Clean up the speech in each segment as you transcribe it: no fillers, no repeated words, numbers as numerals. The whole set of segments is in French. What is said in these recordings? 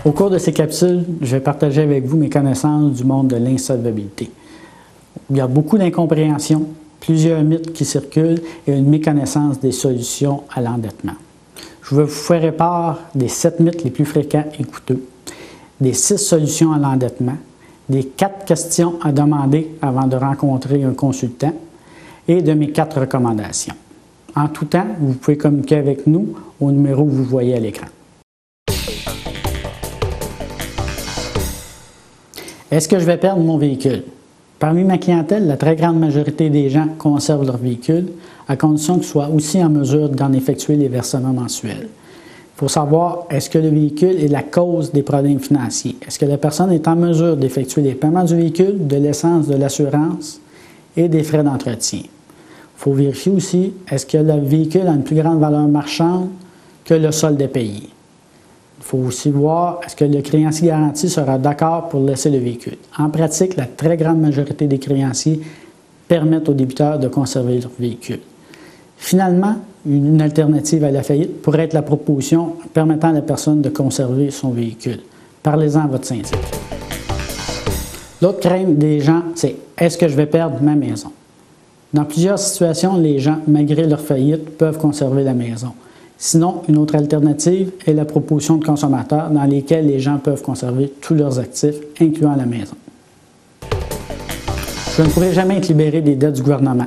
Au cours de ces capsules, je vais partager avec vous mes connaissances du monde de l'insolvabilité. Il y a beaucoup d'incompréhension, plusieurs mythes qui circulent et une méconnaissance des solutions à l'endettement. Je vais vous faire part des 7 mythes les plus fréquents et coûteux, des 6 solutions à l'endettement, des 4 questions à demander avant de rencontrer un consultant et de mes 4 recommandations. En tout temps, vous pouvez communiquer avec nous au numéro que vous voyez à l'écran. Est-ce que je vais perdre mon véhicule? Parmi ma clientèle, la très grande majorité des gens conservent leur véhicule à condition qu'ils soient aussi en mesure d'en effectuer les versements mensuels. Il faut savoir, est-ce que le véhicule est la cause des problèmes financiers? Est-ce que la personne est en mesure d'effectuer les paiements du véhicule, de l'essence, de l'assurance et des frais d'entretien? Il faut vérifier aussi, est-ce que le véhicule a une plus grande valeur marchande que le solde est payé? Il faut aussi voir, est-ce que le créancier garanti sera d'accord pour laisser le véhicule? En pratique, la très grande majorité des créanciers permettent aux débiteurs de conserver leur véhicule. Finalement, une alternative à la faillite pourrait être la proposition permettant à la personne de conserver son véhicule. Parlez-en à votre syndic. L'autre crainte des gens, c'est « est-ce que je vais perdre ma maison? » Dans plusieurs situations, les gens, malgré leur faillite, peuvent conserver la maison. Sinon, une autre alternative est la proposition de consommateurs dans lesquelles les gens peuvent conserver tous leurs actifs, incluant la maison. Je ne pourrai jamais être libéré des dettes du gouvernement.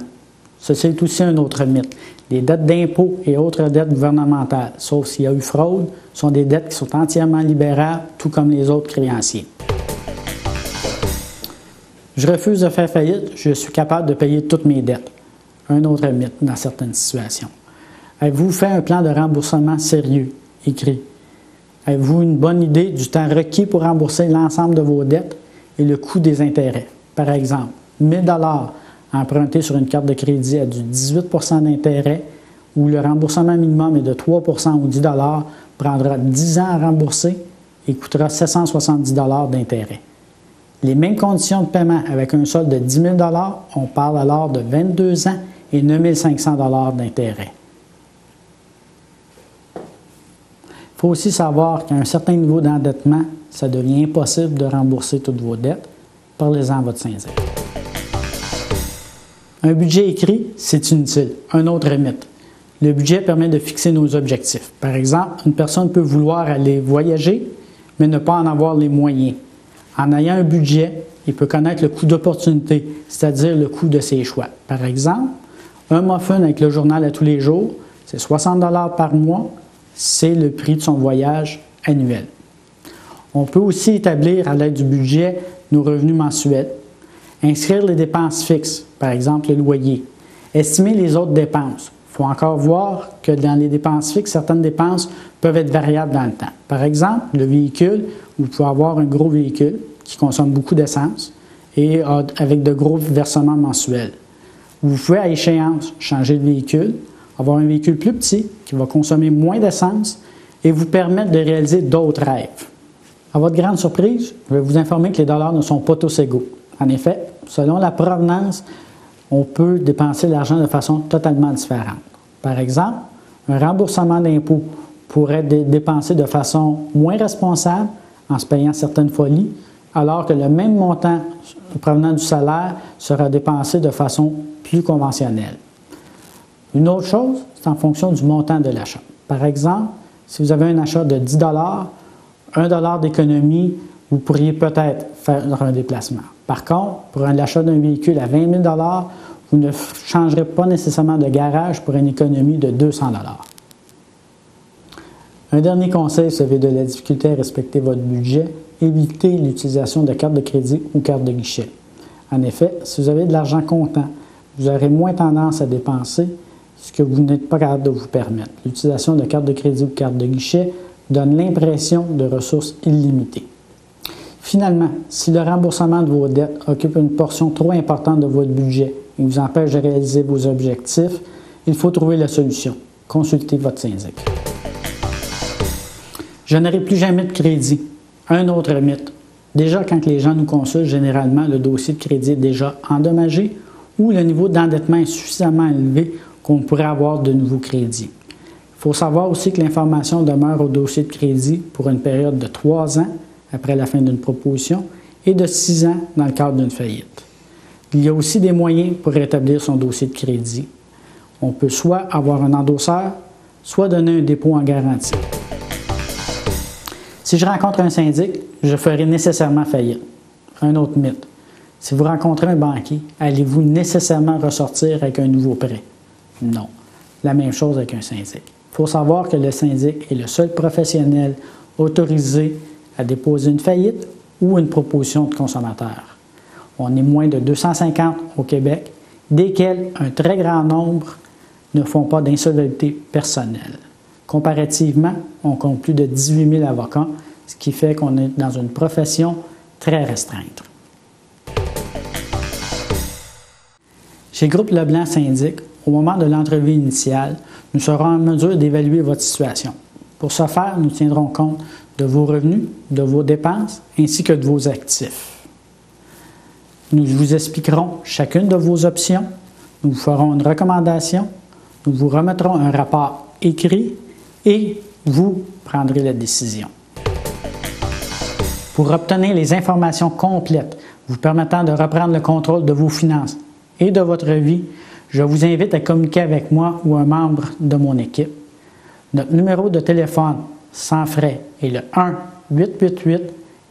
Ceci est aussi un autre mythe. Les dettes d'impôts et autres dettes gouvernementales, sauf s'il y a eu fraude, sont des dettes qui sont entièrement libérables, tout comme les autres créanciers. Je refuse de faire faillite, je suis capable de payer toutes mes dettes. Un autre mythe dans certaines situations. Avez-vous fait un plan de remboursement sérieux, écrit? Avez-vous une bonne idée du temps requis pour rembourser l'ensemble de vos dettes et le coût des intérêts? Par exemple, 1 000 $ empruntés sur une carte de crédit à du 18 % d'intérêt où le remboursement minimum est de 3 % ou 10 $ prendra 10 ans à rembourser et coûtera 770 $ d'intérêt. Les mêmes conditions de paiement avec un solde de 10 000 $, on parle alors de 22 ans et 9 500 $ d'intérêt. Il faut aussi savoir qu'à un certain niveau d'endettement, ça devient impossible de rembourser toutes vos dettes. Parlez-en à votre syndic. Un budget écrit, c'est inutile. Un autre mythe. Le budget permet de fixer nos objectifs. Par exemple, une personne peut vouloir aller voyager, mais ne pas en avoir les moyens. En ayant un budget, il peut connaître le coût d'opportunité, c'est-à-dire le coût de ses choix. Par exemple, un muffin avec le journal à tous les jours, c'est 60 $ par mois. C'est le prix de son voyage annuel. On peut aussi établir à l'aide du budget nos revenus mensuels, inscrire les dépenses fixes, par exemple le loyer, estimer les autres dépenses. Il faut encore voir que dans les dépenses fixes, certaines dépenses peuvent être variables dans le temps. Par exemple, le véhicule, vous pouvez avoir un gros véhicule qui consomme beaucoup d'essence et avec de gros versements mensuels. Vous pouvez à échéance changer de véhicule, avoir un véhicule plus petit qui va consommer moins d'essence et vous permettre de réaliser d'autres rêves. À votre grande surprise, je vais vous informer que les dollars ne sont pas tous égaux. En effet, selon la provenance, on peut dépenser l'argent de façon totalement différente. Par exemple, un remboursement d'impôt pourrait être dépensé de façon moins responsable en se payant certaines folies, alors que le même montant provenant du salaire sera dépensé de façon plus conventionnelle. Une autre chose, c'est en fonction du montant de l'achat. Par exemple, si vous avez un achat de 10 $, 1 $ d'économie, vous pourriez peut-être faire un déplacement. Par contre, pour l'achat d'un véhicule à 20 000 $, vous ne changerez pas nécessairement de garage pour une économie de 200 $. Un dernier conseil, si vous avez de la difficulté à respecter votre budget, évitez l'utilisation de cartes de crédit ou cartes de guichet. En effet, si vous avez de l'argent comptant, vous aurez moins tendance à dépenser ce que vous n'êtes pas capable de vous permettre. L'utilisation de cartes de crédit ou cartes de guichet donne l'impression de ressources illimitées. Finalement, si le remboursement de vos dettes occupe une portion trop importante de votre budget et vous empêche de réaliser vos objectifs, il faut trouver la solution. Consultez votre syndic. Je n'aurai plus jamais de crédit. Un autre mythe. Déjà, quand les gens nous consultent, généralement, le dossier de crédit est déjà endommagé ou le niveau d'endettement est suffisamment élevé qu'on pourrait avoir de nouveaux crédits. Il faut savoir aussi que l'information demeure au dossier de crédit pour une période de 3 ans après la fin d'une proposition et de 6 ans dans le cadre d'une faillite. Il y a aussi des moyens pour rétablir son dossier de crédit. On peut soit avoir un endosseur, soit donner un dépôt en garantie. Si je rencontre un syndic, je ferai nécessairement faillite. Un autre mythe. Si vous rencontrez un banquier, allez-vous nécessairement ressortir avec un nouveau prêt? Non. La même chose avec un syndic. Il faut savoir que le syndic est le seul professionnel autorisé à déposer une faillite ou une proposition de consommateur. On est moins de 250 au Québec, desquels un très grand nombre ne font pas d'insolvabilité personnelle. Comparativement, on compte plus de 18 000 avocats, ce qui fait qu'on est dans une profession très restreinte. Chez Groupe Leblanc Syndic, au moment de l'entrevue initiale, nous serons en mesure d'évaluer votre situation. Pour ce faire, nous tiendrons compte de vos revenus, de vos dépenses, ainsi que de vos actifs. Nous vous expliquerons chacune de vos options, nous vous ferons une recommandation, nous vous remettrons un rapport écrit et vous prendrez la décision. Pour obtenir les informations complètes vous permettant de reprendre le contrôle de vos finances et de votre vie, je vous invite à communiquer avec moi ou un membre de mon équipe. Notre numéro de téléphone sans frais est le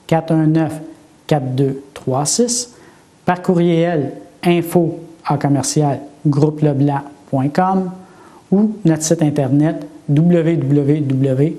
1-888-419-4236, par courriel info@groupeleblanc.com ou notre site internet www.det.ca.